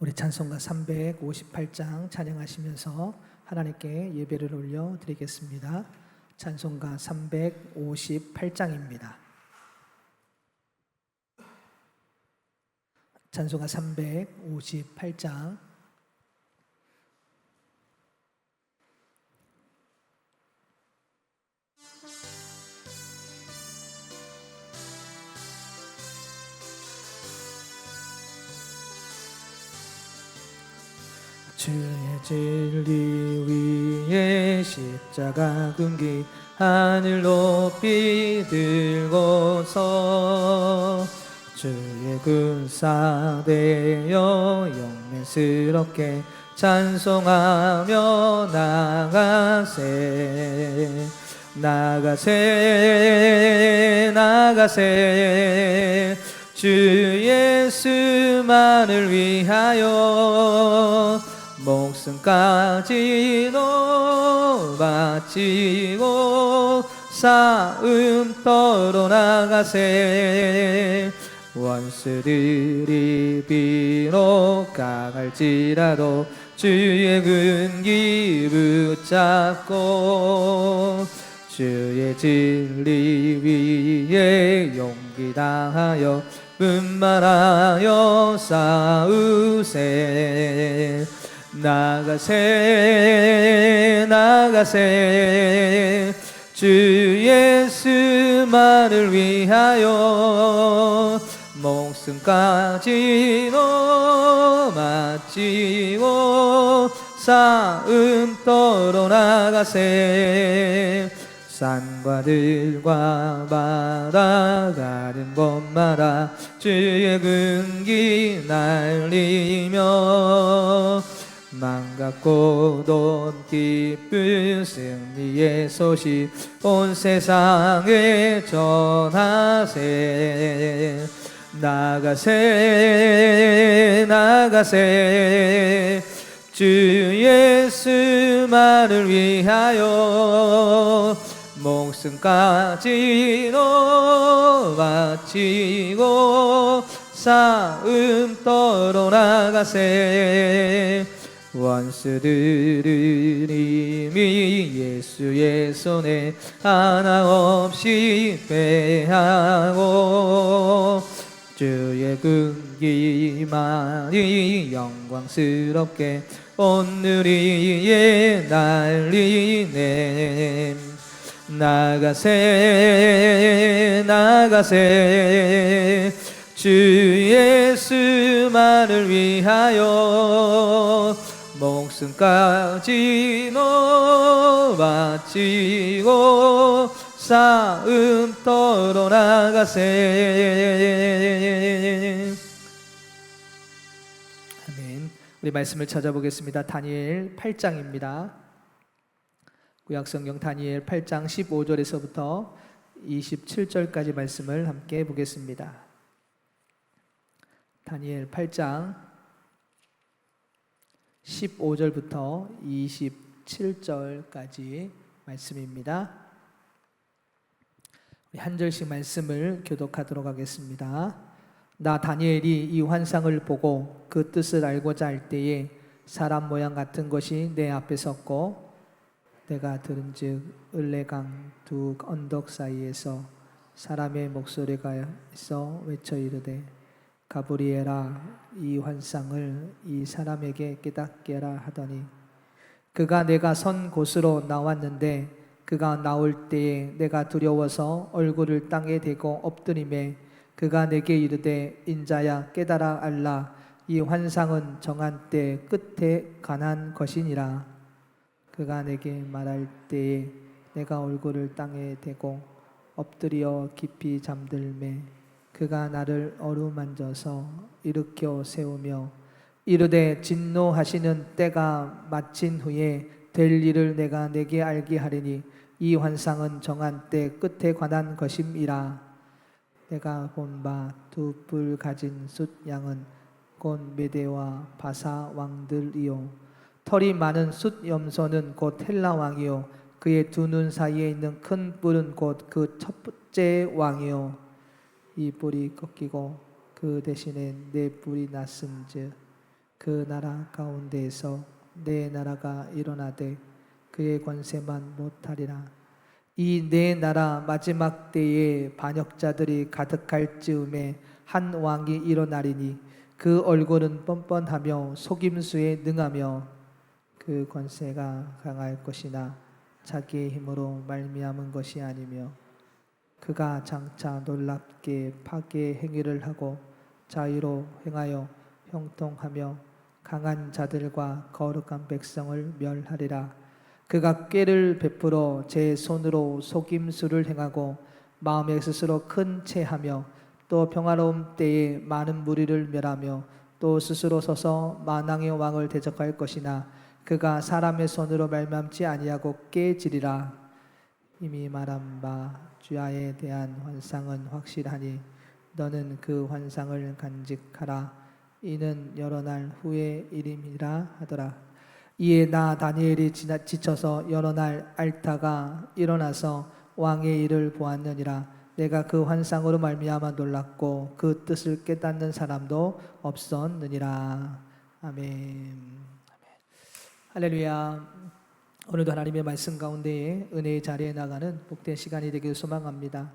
우리 찬송가 358장 찬양하시면서 하나님께 예배를 올려 드리겠습니다. 찬송가 358장입니다. 찬송가 358장. 주의 진리 위에 십자가 금기 하늘 높이 들고서 주의 군사되어 영맹스럽게 찬송하며 나가세 주 예수만을 위하여 목숨까지도 바치고 싸움터로 나가세. 원수들이 비록 강할지라도 주의 군기 붙잡고 주의 진리 위에 용기 다하여 분만하여 싸우세. 나가세 주 예수만을 위하여 목숨까지도 바치고 싸움터로 나가세. 산과 들과 바다 가는 곳마다 주의 군기 날리며 맘같고도 기쁜 승리의 소식 온 세상에 전하세. 나가세 주 예수만을 위하여 목숨까지도 바치고 싸움터로 나가세. 원수들은 이미 예수의 손에 하나 없이 패하고 주의 군기만이 영광스럽게 오늘 위에 날리네. 나가세 주 예수만을 위하여 목숨까지도 바치고 싸움터로 나가세. 아멘. 우리 말씀을 찾아보겠습니다. 다니엘 8장입니다. 구약성경 다니엘 8장 15절에서부터 27절까지 말씀을 함께 보겠습니다. 다니엘 8장 15절부터 27절까지 말씀입니다. 한 절씩 말씀을 교독하도록 하겠습니다. 나 다니엘이 이 환상을 보고 그 뜻을 알고자 할 때에 사람 모양 같은 것이 내 앞에 섰고 내가 들은즉 을레강 두 언덕 사이에서 사람의 목소리가 있어 외쳐 이르되 가브리엘아 이 환상을 이 사람에게 깨닫게 하라 하더니 그가 내가 선 곳으로 나왔는데 그가 나올 때에 내가 두려워서 얼굴을 땅에 대고 엎드리매 그가 내게 이르되 인자야 깨달아 알라 이 환상은 정한 때 끝에 관한 것이니라. 그가 내게 말할 때에 내가 얼굴을 땅에 대고 엎드려 깊이 잠들매 그가 나를 어루만져서 일으켜 세우며 이르되 진노하시는 때가 마친 후에 될 일을 내가 내게 알게 하리니 이 환상은 정한 때 끝에 관한 것임이라. 내가 본 바 두 뿔 가진 숫 양은 곧 메대와 바사 왕들이요 털이 많은 숫 염소는 곧 헬라 왕이요 그의 두 눈 사이에 있는 큰 뿔은 곧 그 첫째 왕이요 이 뿔이 꺾이고 그 대신에 네 뿔이 났은즉 그 나라 가운데에서 내 나라가 일어나되 그의 권세만 못하리라. 이 내 나라 마지막 때에 반역자들이 가득할 즈음에 한 왕이 일어나리니 그 얼굴은 뻔뻔하며 속임수에 능하며 그 권세가 강할 것이나 자기의 힘으로 말미암은 것이 아니며 그가 장차 놀랍게 파괴 행위를 하고 자유로 행하여 형통하며 강한 자들과 거룩한 백성을 멸하리라. 그가 꾀를 베풀어 제 손으로 속임수를 행하고 마음에 스스로 큰 체하며 또 평화로움 때에 많은 무리를 멸하며 또 스스로 서서 만왕의 왕을 대적할 것이나 그가 사람의 손으로 말미암지 아니하고 깨지리라. 이미 말한 바 주야에 대한 환상은 확실하니 너는 그 환상을 간직하라. 이는 여러 날 후의 일임이라 하더라. 이에 나 다니엘이 지쳐서 여러 날 앓다가 일어나서 왕의 일을 보았느니라. 내가 그 환상으로 말미암아 놀랐고 그 뜻을 깨닫는 사람도 없었느니라. 아멘. 할렐루야. 오늘도 하나님의 말씀 가운데에 은혜의 자리에 나가는 복된 시간이 되길 소망합니다.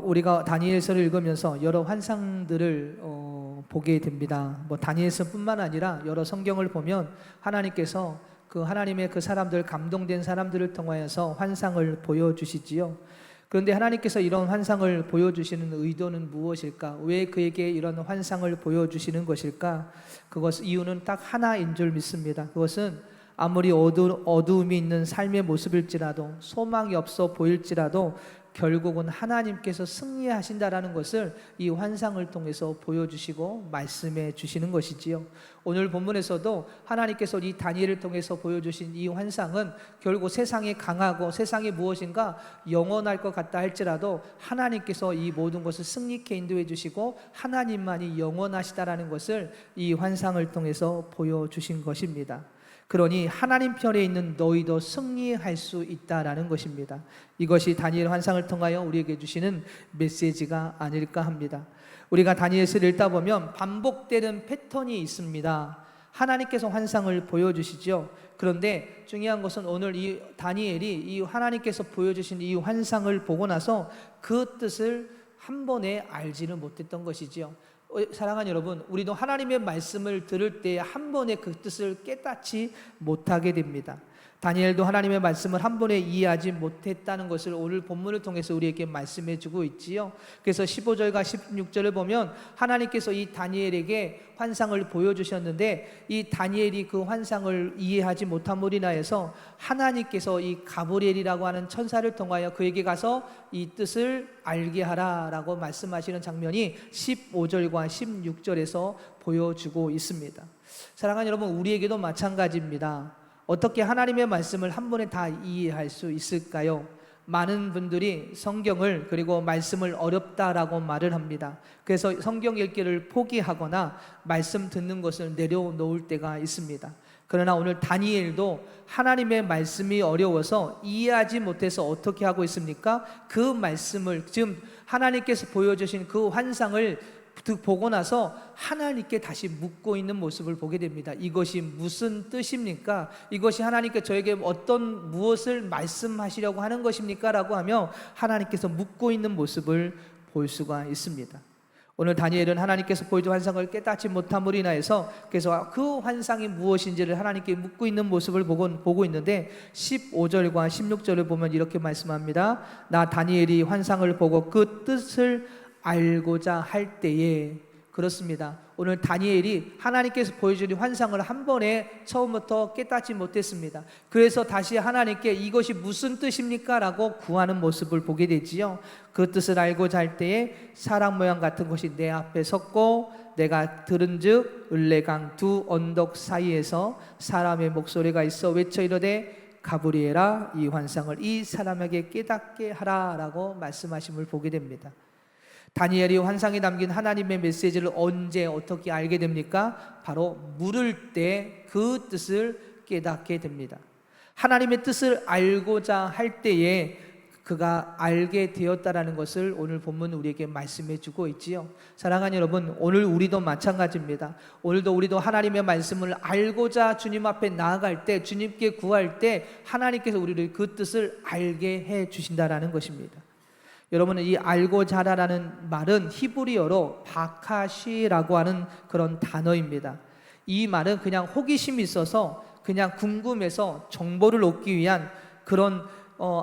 우리가 다니엘서를 읽으면서 여러 환상들을 보게 됩니다. 다니엘서뿐만 아니라 여러 성경을 보면 하나님께서 그 하나님의 그 사람들, 감동된 사람들을 통하여서 환상을 보여주시지요. 그런데 하나님께서 이런 환상을 보여주시는 의도는 무엇일까? 왜 그에게 이런 환상을 보여주시는 것일까? 이유는 딱 하나인 줄 믿습니다. 그것은 아무리 어두움이 있는 삶의 모습일지라도 소망이 없어 보일지라도 결국은 하나님께서 승리하신다라는 것을 이 환상을 통해서 보여주시고 말씀해 주시는 것이지요. 오늘 본문에서도 하나님께서 이 다니엘을 통해서 보여주신 이 환상은 결국 세상이 강하고 세상이 무엇인가 영원할 것 같다 할지라도 하나님께서 이 모든 것을 승리케 인도해 주시고 하나님만이 영원하시다라는 것을 이 환상을 통해서 보여주신 것입니다. 그러니 하나님 편에 있는 너희도 승리할 수 있다라는 것입니다. 이것이 다니엘 환상을 통하여 우리에게 주시는 메시지가 아닐까 합니다. 우리가 다니엘서를 읽다 보면 반복되는 패턴이 있습니다. 하나님께서 환상을 보여주시죠. 그런데 중요한 것은 오늘 이 다니엘이 이 하나님께서 보여주신 이 환상을 보고 나서 그 뜻을 한 번에 알지는 못했던 것이지요. 사랑하는 여러분, 우리도 하나님의 말씀을 들을 때 한 번에 그 뜻을 깨닫지 못하게 됩니다. 다니엘도 하나님의 말씀을 한 번에 이해하지 못했다는 것을 오늘 본문을 통해서 우리에게 말씀해 주고 있지요. 그래서 15절과 16절을 보면 하나님께서 이 다니엘에게 환상을 보여주셨는데 이 다니엘이 그 환상을 이해하지 못함으로 인하여서 하나님께서 이 가브리엘이라고 하는 천사를 통하여 그에게 가서 이 뜻을 알게 하라라고 말씀하시는 장면이 15절과 16절에서 보여주고 있습니다. 사랑하는 여러분, 우리에게도 마찬가지입니다. 어떻게 하나님의 말씀을 한 번에 다 이해할 수 있을까요? 많은 분들이 성경을 그리고 말씀을 어렵다라고 말을 합니다. 그래서 성경 읽기를 포기하거나 말씀 듣는 것을 내려놓을 때가 있습니다. 그러나 오늘 다니엘도 하나님의 말씀이 어려워서 이해하지 못해서 어떻게 하고 있습니까? 그 말씀을 지금 하나님께서 보여주신 그 환상을 보고 나서 하나님께 다시 묻고 있는 모습을 보게 됩니다. 이것이 무슨 뜻입니까? 이것이 하나님께 저에게 무엇을 말씀하시려고 하는 것입니까? 라고 하며 하나님께서 묻고 있는 모습을 볼 수가 있습니다. 오늘 다니엘은 하나님께서 보여준 환상을 깨닫지 못함으로 인하여서 그래서 그 환상이 무엇인지를 하나님께 묻고 있는 모습을 보고 있는데 15절과 16절을 보면 이렇게 말씀합니다. 나 다니엘이 환상을 보고 그 뜻을 알고자 할 때에, 그렇습니다. 오늘 다니엘이 하나님께서 보여주신 환상을 한 번에 처음부터 깨닫지 못했습니다. 그래서 다시 하나님께 이것이 무슨 뜻입니까? 라고 구하는 모습을 보게 되지요. 그 뜻을 알고자 할 때에 사람 모양 같은 것이 내 앞에 섰고 내가 들은즉 을레강 두 언덕 사이에서 사람의 목소리가 있어 외쳐 이르되 가브리엘아 이 환상을 이 사람에게 깨닫게 하라 라고 말씀하심을 보게 됩니다. 다니엘이 환상에 담긴 하나님의 메시지를 언제 어떻게 알게 됩니까? 바로 물을 때 그 뜻을 깨닫게 됩니다. 하나님의 뜻을 알고자 할 때에 그가 알게 되었다라는 것을 오늘 본문 우리에게 말씀해 주고 있지요. 사랑하는 여러분, 오늘 우리도 마찬가지입니다. 오늘도 우리도 하나님의 말씀을 알고자 주님 앞에 나아갈 때, 주님께 구할 때 하나님께서 우리를 그 뜻을 알게 해 주신다라는 것입니다. 여러분은 이 알고자라는 말은 히브리어로 바카시라고 하는 그런 단어입니다. 이 말은 그냥 호기심이 있어서 그냥 궁금해서 정보를 얻기 위한 그런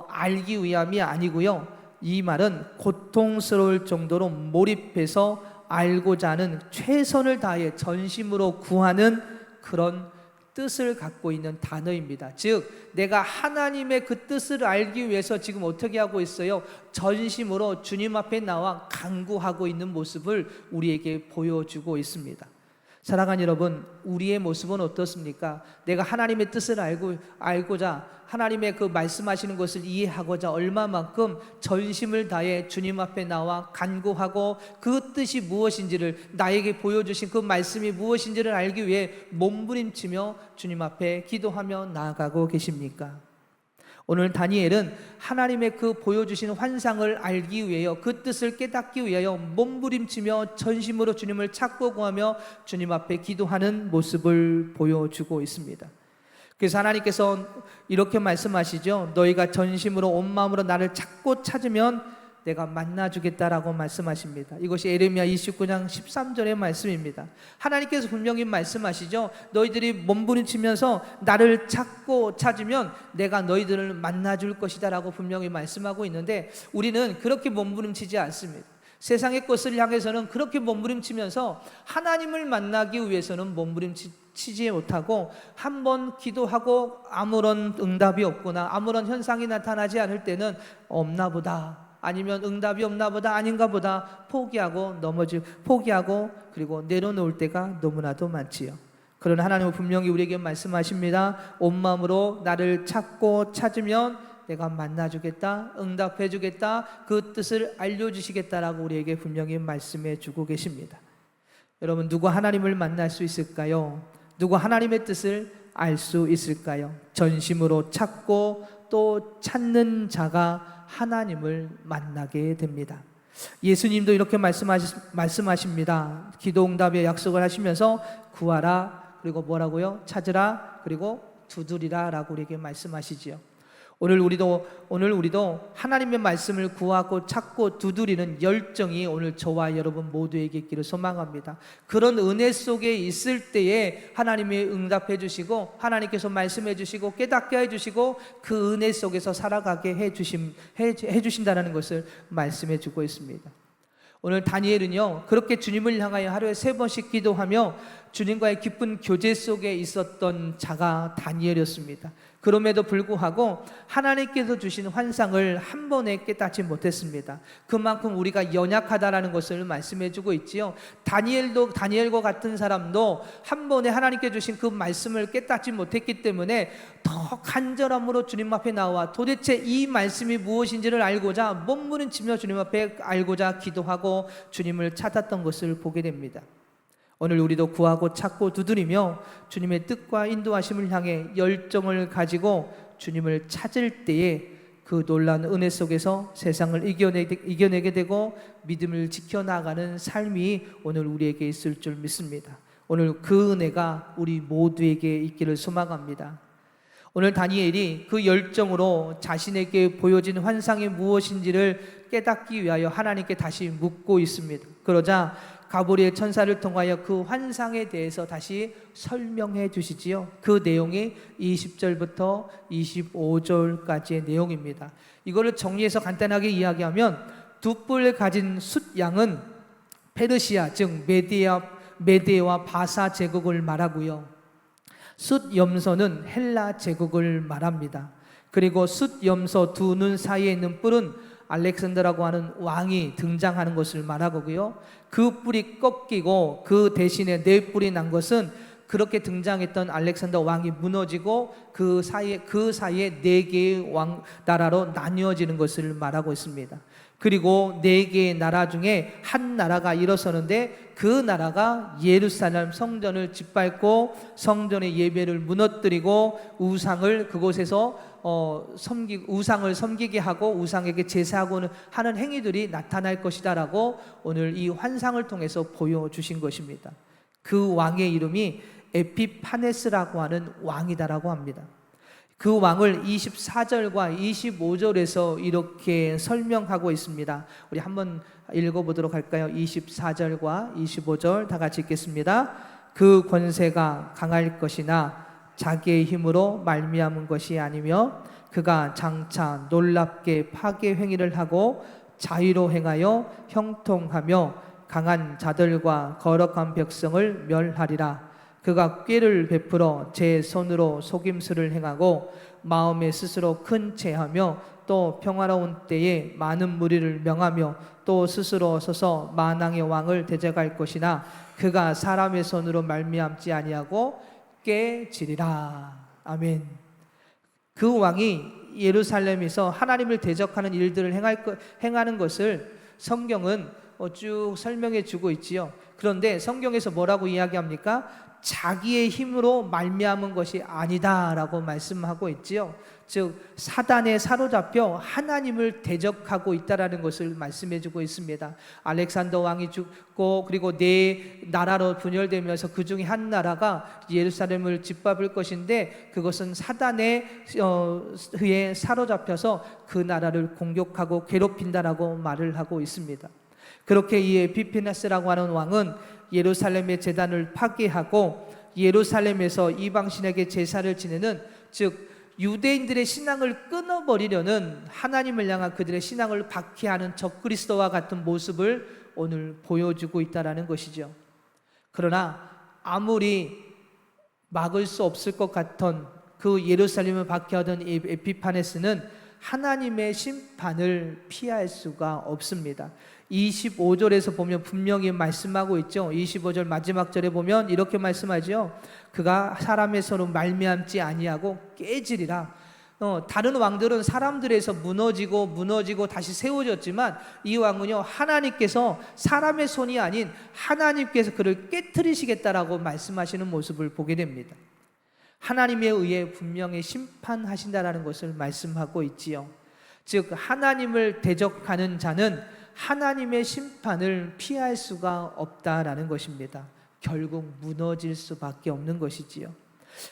알기 위함이 아니고요. 이 말은 고통스러울 정도로 몰입해서 알고자 하는 최선을 다해 전심으로 구하는 그런 뜻을 갖고 있는 단어입니다. 즉 내가 하나님의 그 뜻을 알기 위해서 지금 어떻게 하고 있어요? 전심으로 주님 앞에 나와 간구하고 있는 모습을 우리에게 보여주고 있습니다. 사랑하는 여러분, 우리의 모습은 어떻습니까? 내가 하나님의 뜻을 알고자 하나님의 그 말씀하시는 것을 이해하고자 얼마만큼 전심을 다해 주님 앞에 나와 간구하고 그 뜻이 무엇인지를, 나에게 보여주신 그 말씀이 무엇인지를 알기 위해 몸부림치며 주님 앞에 기도하며 나아가고 계십니까? 오늘 다니엘은 하나님의 그 보여주신 환상을 알기 위하여, 그 뜻을 깨닫기 위하여 몸부림치며 전심으로 주님을 찾고 구하며 주님 앞에 기도하는 모습을 보여주고 있습니다. 그래서 하나님께서 이렇게 말씀하시죠. 너희가 전심으로 온 마음으로 나를 찾고 찾으면 내가 만나주겠다라고 말씀하십니다. 이것이 에레미야 29장 13절의 말씀입니다. 하나님께서 분명히 말씀하시죠. 너희들이 몸부림치면서 나를 찾고 찾으면 내가 너희들을 만나줄 것이다 라고 분명히 말씀하고 있는데, 우리는 그렇게 몸부림치지 않습니다. 세상의 것을 향해서는 그렇게 몸부림치면서 하나님을 만나기 위해서는 몸부림치지 못하고, 한번 기도하고 아무런 응답이 없거나 아무런 현상이 나타나지 않을 때는 없나 보다, 아니면 응답이 없나 보다, 아닌가 보다 포기하고 포기하고 그리고 내려놓을 때가 너무나도 많지요. 그러나 하나님은 분명히 우리에게 말씀하십니다. 온 마음으로 나를 찾고 찾으면 내가 만나주겠다, 응답해주겠다, 그 뜻을 알려주시겠다라고 우리에게 분명히 말씀해 주고 계십니다. 여러분, 누가 하나님을 만날 수 있을까요? 누가 하나님의 뜻을 알 수 있을까요? 전심으로 찾고 또 찾는 자가 하나님을 만나게 됩니다. 예수님도 이렇게 말씀하십니다. 기도 응답의 약속을 하시면서 구하라, 그리고 뭐라고요? 찾으라, 그리고 두드리라 라고 우리에게 말씀하시지요. 오늘 우리도 하나님의 말씀을 구하고 찾고 두드리는 열정이 오늘 저와 여러분 모두에게 있기를 소망합니다. 그런 은혜 속에 있을 때에 하나님이 응답해 주시고, 하나님께서 말씀해 주시고 깨닫게 해 주시고, 그 은혜 속에서 살아가게 해 주신다는 것을 말씀해 주고 있습니다. 오늘 다니엘은요, 그렇게 주님을 향하여 하루에 3번씩 기도하며 주님과의 깊은 교제 속에 있었던 자가 다니엘이었습니다. 그럼에도 불구하고 하나님께서 주신 환상을 한 번에 깨닫지 못했습니다. 그만큼 우리가 연약하다라는 것을 말씀해 주고 있지요. 다니엘과 같은 사람도 한 번에 하나님께 주신 그 말씀을 깨닫지 못했기 때문에 더 간절함으로 주님 앞에 나와 도대체 이 말씀이 무엇인지를 알고자 몸부림치며 주님 앞에 알고자 기도하고 주님을 찾았던 것을 보게 됩니다. 오늘 우리도 구하고 찾고 두드리며 주님의 뜻과 인도하심을 향해 열정을 가지고 주님을 찾을 때에 그 놀라운 은혜 속에서 세상을 이겨내게 되고 믿음을 지켜나가는 삶이 오늘 우리에게 있을 줄 믿습니다. 오늘 그 은혜가 우리 모두에게 있기를 소망합니다. 오늘 다니엘이 그 열정으로 자신에게 보여진 환상이 무엇인지를 깨닫기 위하여 하나님께 다시 묻고 있습니다. 그러자 가브리엘 천사를 통하여 그 환상에 대해서 다시 설명해 주시지요. 그 내용이 20절부터 25절까지의 내용입니다. 이거를 정리해서 간단하게 이야기하면, 두 뿔 가진 숫양은 페르시아, 즉 메디와 바사 제국을 말하고요. 숫염소는 헬라 제국을 말합니다. 그리고 숫염소 두 눈 사이에 있는 뿔은 알렉산더라고 하는 왕이 등장하는 것을 말하고요. 그 뿔이 꺾이고 그 대신에 네 뿔이 난 것은 그렇게 등장했던 알렉산더 왕이 무너지고 그 사이에 네 개의 나라로 나뉘어지는 것을 말하고 있습니다. 그리고 네 개의 나라 중에 한 나라가 일어서는데 그 나라가 예루살렘 성전을 짓밟고 성전의 예배를 무너뜨리고 우상을 그곳에서 우상을 섬기게 하고 우상에게 제사하고는 하는 행위들이 나타날 것이다라고 오늘 이 환상을 통해서 보여주신 것입니다. 그 왕의 이름이 에피파네스라고 하는 왕이다라고 합니다. 그 왕을 24절과 25절에서 이렇게 설명하고 있습니다. 우리 한번 읽어보도록 할까요? 24절과 25절 다 같이 읽겠습니다. 그 권세가 강할 것이나 자기의 힘으로 말미암은 것이 아니며 그가 장차 놀랍게 파괴 행위를 하고 자유로 행하여 형통하며 강한 자들과 거룩한 백성을 멸하리라. 그가 꾀를 베풀어 제 손으로 속임수를 행하고 마음에 스스로 큰 체하며 또 평화로운 때에 많은 무리를 명하며 또 스스로 서서 만왕의 왕을 대적할 것이나 그가 사람의 손으로 말미암지 아니하고 깨지리라. 아멘. 그 왕이 예루살렘에서 하나님을 대적하는 일들을 행하는 것을 성경은 쭉 설명해 주고 있지요. 그런데 성경에서 뭐라고 이야기합니까? 자기의 힘으로 말미암은 것이 아니다라고 말씀하고 있지요. 즉 사단에 사로잡혀 하나님을 대적하고 있다라는 것을 말씀해 주고 있습니다. 알렉산더 왕이 죽고 그리고 네 나라로 분열되면서 그 중에 한 나라가 예루살렘을 짓밟을 것인데 그것은 사단에 의해 사로잡혀서 그 나라를 공격하고 괴롭힌다라고 말을 하고 있습니다. 그렇게 이 에피파네스라고 하는 왕은 예루살렘의 제단을 파괴하고 예루살렘에서 이방신에게 제사를 지내는 즉 유대인들의 신앙을 끊어버리려는 하나님을 향한 그들의 신앙을 박해하는 적그리스도와 같은 모습을 오늘 보여주고 있다는 것이죠. 그러나 아무리 막을 수 없을 것 같던 그 예루살렘을 박해하던 에피파네스는 하나님의 심판을 피할 수가 없습니다. 25절에서 보면 분명히 말씀하고 있죠. 25절 마지막 절에 보면 이렇게 말씀하죠. 그가 사람의 손으로 말미암지 아니하고 깨지리라. 다른 왕들은 사람들에서 무너지고 다시 세워졌지만 이 왕은요 하나님께서 사람의 손이 아닌 하나님께서 그를 깨트리시겠다라고 말씀하시는 모습을 보게 됩니다. 하나님에 의해 분명히 심판하신다라는 것을 말씀하고 있지요. 즉 하나님을 대적하는 자는 하나님의 심판을 피할 수가 없다라는 것입니다. 결국 무너질 수밖에 없는 것이지요.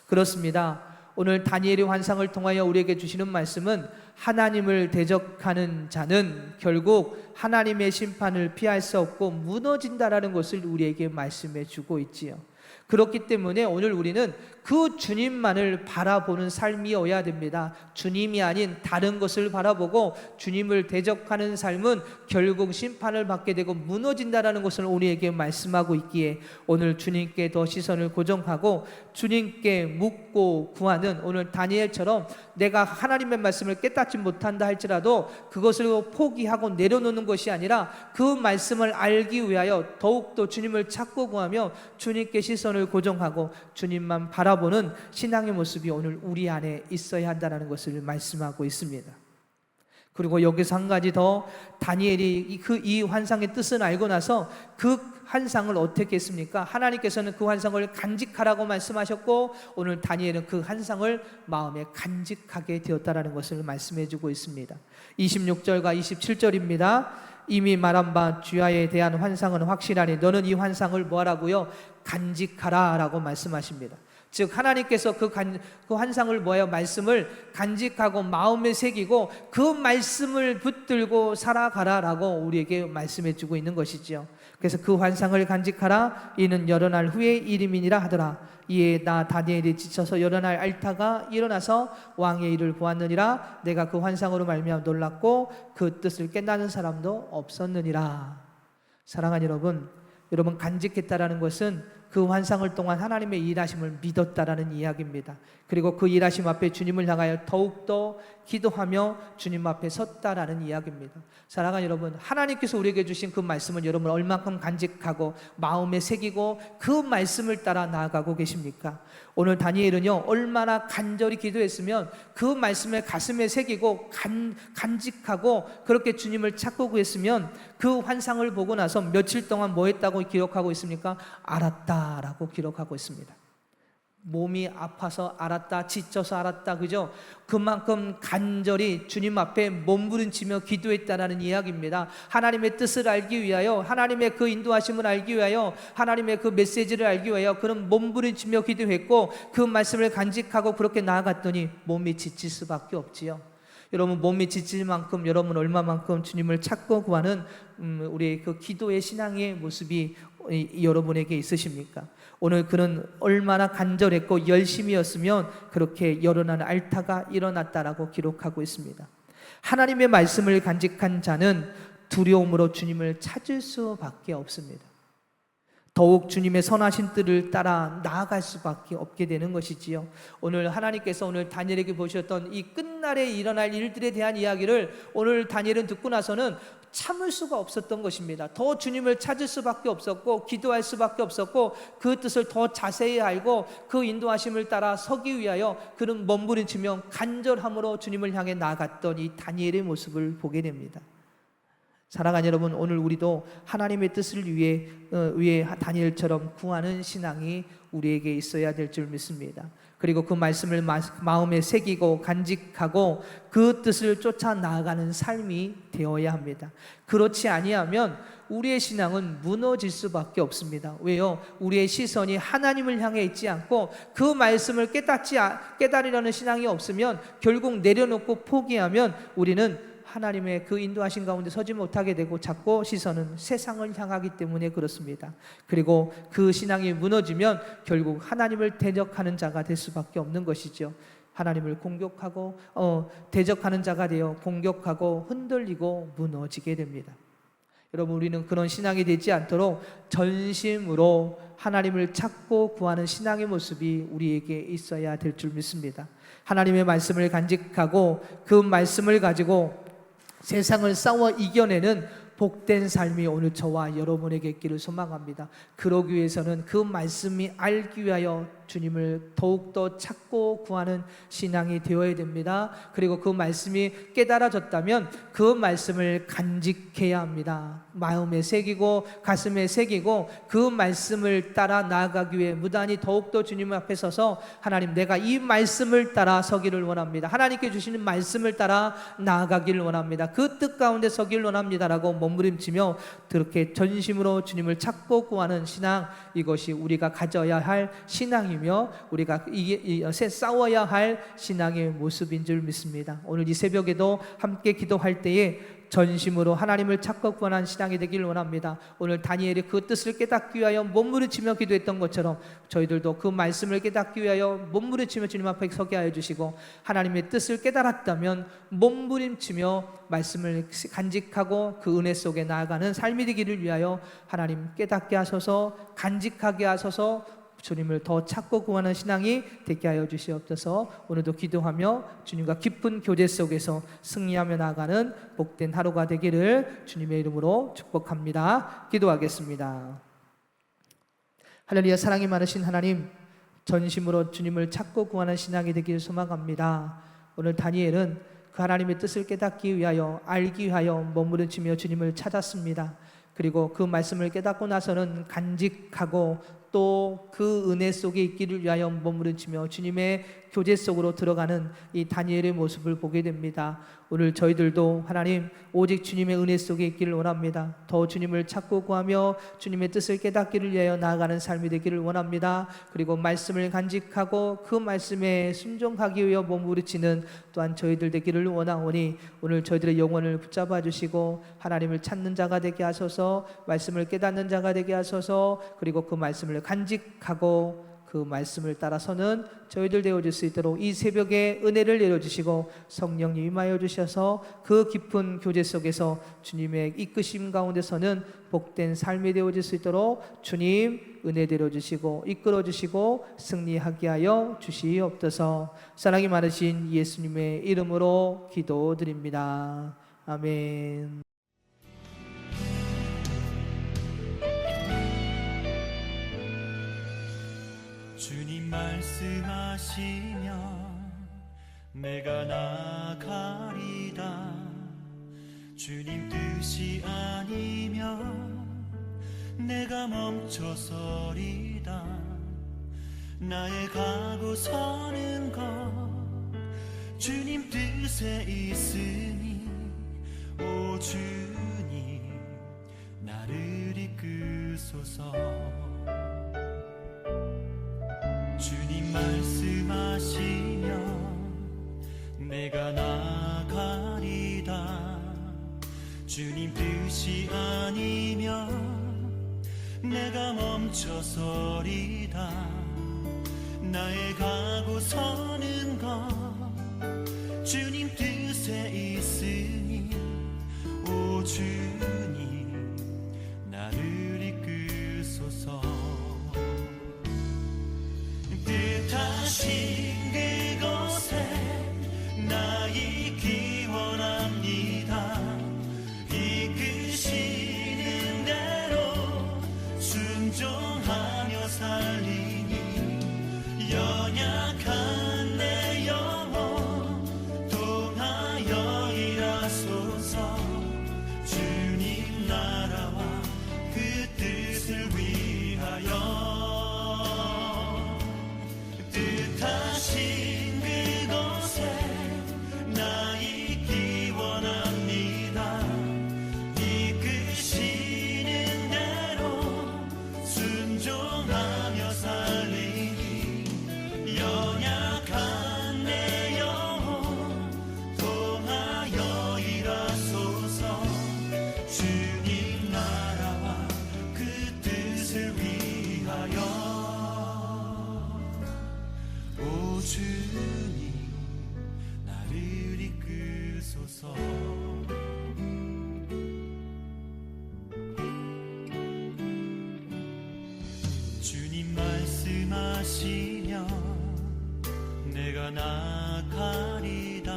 그렇습니다. 오늘 다니엘의 환상을 통하여 우리에게 주시는 말씀은 하나님을 대적하는 자는 결국 하나님의 심판을 피할 수 없고 무너진다라는 것을 우리에게 말씀해 주고 있지요. 그렇기 때문에 오늘 우리는 그 주님만을 바라보는 삶이어야 됩니다. 주님이 아닌 다른 것을 바라보고 주님을 대적하는 삶은 결국 심판을 받게 되고 무너진다라는 것을 우리에게 말씀하고 있기에 오늘 주님께 더 시선을 고정하고 주님께 묻고 구하는 오늘 다니엘처럼 내가 하나님의 말씀을 깨닫지 못한다 할지라도 그것을 포기하고 내려놓는 것이 아니라 그 말씀을 알기 위하여 더욱더 주님을 찾고 구하며 주님께 시선을 고정하고 주님만 바라보는 신앙의 모습이 오늘 우리 안에 있어야 한다는 것을 말씀하고 있습니다. 그리고 여기서 한 가지 더 다니엘이 이 환상의 뜻을 알고 나서 그 환상을 어떻게 했습니까? 하나님께서는 그 환상을 간직하라고 말씀하셨고 오늘 다니엘은 그 환상을 마음에 간직하게 되었다는 것을 말씀해 주고 있습니다. 26절과 27절입니다. 이미 말한 바 주야에 대한 환상은 확실하니 너는 이 환상을 뭐하라고요? 간직하라 라고 말씀하십니다. 즉 하나님께서 그 환상을 뭐예요? 말씀을 간직하고 마음에 새기고 그 말씀을 붙들고 살아가라라고 우리에게 말씀해 주고 있는 것이죠. 그래서 그 환상을 간직하라. 이는 여러 날 후의 일임이니라 하더라. 이에 나 다니엘이 지쳐서 여러 날 앓다가 일어나서 왕의 일을 보았느니라. 내가 그 환상으로 말미암아 놀랐고 그 뜻을 깨닫는 사람도 없었느니라. 사랑하는 여러분 간직했다라는 것은 그 환상을 통한 하나님의 일하심을 믿었다라는 이야기입니다. 그리고 그 일하심 앞에 주님을 향하여 더욱더 기도하며 주님 앞에 섰다라는 이야기입니다. 사랑하는 여러분, 하나님께서 우리에게 주신 그 말씀은 여러분 얼만큼 간직하고 마음에 새기고 그 말씀을 따라 나아가고 계십니까? 오늘 다니엘은요, 얼마나 간절히 기도했으면 그 말씀을 가슴에 새기고 간직하고 그렇게 주님을 찾고 구했으면 그 환상을 보고 나서 며칠 동안 뭐 했다고 기록하고 있습니까? 알았다라고 기록하고 있습니다. 몸이 아파서 알았다, 지쳐서 알았다, 그죠? 그만큼 간절히 주님 앞에 몸부림치며 기도했다라는 이야기입니다. 하나님의 뜻을 알기 위하여, 하나님의 그 인도하심을 알기 위하여, 하나님의 그 메시지를 알기 위하여 그런 몸부림치며 기도했고 그 말씀을 간직하고 그렇게 나아갔더니 몸이 지칠 수밖에 없지요. 여러분, 몸이 지칠 만큼 여러분 얼마만큼 주님을 찾고 구하는 우리의 그 기도의 신앙의 모습이 여러분에게 있으십니까? 오늘 그는 얼마나 간절했고 열심이었으면 그렇게 열어난 알타가 일어났다라고 기록하고 있습니다. 하나님의 말씀을 간직한 자는 두려움으로 주님을 찾을 수밖에 없습니다. 더욱 주님의 선하신 뜻을 따라 나아갈 수밖에 없게 되는 것이지요. 오늘 하나님께서 오늘 다니엘에게 보셨던 이 끝날에 일어날 일들에 대한 이야기를 오늘 다니엘은 듣고 나서는 참을 수가 없었던 것입니다. 더 주님을 찾을 수밖에 없었고 기도할 수밖에 없었고 그 뜻을 더 자세히 알고 그 인도하심을 따라 서기 위하여 그는 몸부림치며 간절함으로 주님을 향해 나아갔던 이 다니엘의 모습을 보게 됩니다. 사랑하는 여러분, 오늘 우리도 하나님의 뜻을 위해 다니엘처럼 구하는 신앙이 우리에게 있어야 될 줄 믿습니다. 그리고 그 말씀을 마음에 새기고 간직하고 그 뜻을 쫓아 나아가는 삶이 되어야 합니다. 그렇지 아니하면 우리의 신앙은 무너질 수밖에 없습니다. 왜요? 우리의 시선이 하나님을 향해 있지 않고 그 말씀을 깨달으려는 신앙이 없으면 결국 내려놓고 포기하면 우리는 하나님의 그 인도하신 가운데 서지 못하게 되고 자꾸 시선은 세상을 향하기 때문에 그렇습니다. 그리고 그 신앙이 무너지면 결국 하나님을 대적하는 자가 될 수밖에 없는 것이죠. 하나님을 공격하고 대적하는 자가 되어 공격하고 흔들리고 무너지게 됩니다. 여러분, 우리는 그런 신앙이 되지 않도록 전심으로 하나님을 찾고 구하는 신앙의 모습이 우리에게 있어야 될 줄 믿습니다. 하나님의 말씀을 간직하고 그 말씀을 가지고 세상을 싸워 이겨내는 복된 삶이 오늘 저와 여러분에게 있기를 소망합니다. 그러기 위해서는 그 말씀이 알기 위하여 주님을 더욱더 찾고 구하는 신앙이 되어야 됩니다. 그리고 그 말씀이 깨달아졌다면 그 말씀을 간직해야 합니다. 마음에 새기고 가슴에 새기고 그 말씀을 따라 나아가기 위해 무단히 더욱더 주님 앞에 서서 하나님, 내가 이 말씀을 따라 서기를 원합니다. 하나님께 주시는 말씀을 따라 나아가기를 원합니다. 그 뜻 가운데 서기를 원합니다라고 몸부림치며 그렇게 전심으로 주님을 찾고 구하는 신앙, 이것이 우리가 가져야 할 신앙입니다. 우리가 싸워야 할 신앙의 모습인 줄 믿습니다. 오늘 이 새벽에도 함께 기도할 때에 전심으로 하나님을 찾고 구하는 신앙이 되기를 원합니다. 오늘 다니엘이 그 뜻을 깨닫기 위하여 몸부림치며 기도했던 것처럼 저희들도 그 말씀을 깨닫기 위하여 몸부림치며 주님 앞에 서게 하여 주시고, 하나님의 뜻을 깨달았다면 몸부림치며 말씀을 간직하고 그 은혜 속에 나아가는 삶이 되기를 위하여 하나님 깨닫게 하소서, 간직하게 하소서, 주님을 더 찾고 구하는 신앙이 되게 하여 주시옵소서. 오늘도 기도하며 주님과 깊은 교제 속에서 승리하며 나아가는 복된 하루가 되기를 주님의 이름으로 축복합니다. 기도하겠습니다. 할렐루야. 사랑이 많으신 하나님, 전심으로 주님을 찾고 구하는 신앙이 되기를 소망합니다. 오늘 다니엘은 그 하나님의 뜻을 깨닫기 위하여, 알기 위하여 몸부림치며 주님을 찾았습니다. 그리고 그 말씀을 깨닫고 나서는 간직하고 또 그 은혜 속에 있기를 위하여 몸부림치며 주님의 교제 속으로 들어가는 이 다니엘의 모습을 보게 됩니다. 오늘 저희들도 하나님 오직 주님의 은혜 속에 있기를 원합니다. 더 주님을 찾고 구하며 주님의 뜻을 깨닫기를 위하여 나아가는 삶이 되기를 원합니다. 그리고 말씀을 간직하고 그 말씀에 순종하기 위하여 몸부림치는 또한 저희들 되기를 원하오니 오늘 저희들의 영혼을 붙잡아 주시고 하나님을 찾는 자가 되게 하소서, 말씀을 깨닫는 자가 되게 하소서, 그리고 그 말씀을 간직하고 그 말씀을 따라서는 저희들 되어질 수 있도록 이 새벽에 은혜를 내려주시고 성령님 임하여 주셔서 그 깊은 교제 속에서 주님의 이끄심 가운데서는 복된 삶이 되어질 수 있도록 주님 은혜 내려주시고 이끌어주시고 승리하게 하여 주시옵소서. 사랑이 많으신 예수님의 이름으로 기도드립니다. 아멘. 주님 말씀하시면 내가 나가리다. 주님 뜻이 아니면 내가 멈춰서리다. 나의 가고 서는 것 주님 뜻에 있으니 오 주님 나를 이끄소서. 주님 말씀하시면 내가 나가리다. 주님 뜻이 아니면 내가 멈춰서리다. 나의 가고 서는 것 주님 뜻에 있으니 오 주님 나를 이끄소서. 뜻하신 그곳에 나 있기 원합니다. 이끄시는 대로 순종하며 살리니 연약한 내 영혼 통하여 일하소서. 주님 나라와 그 뜻을 위하여 뜻하신 그곳에 나 있기 원합니다. 이끄시는 대로 순종하며 살리니 연약한 내 영혼 통하여 일하소서. 주님 나라와 그 뜻을 위하여 오 주님 나를 이끄소서. 주님 말씀하시면 내가 나가리다.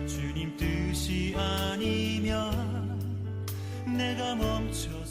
주님 뜻이 아니면 내가 멈춰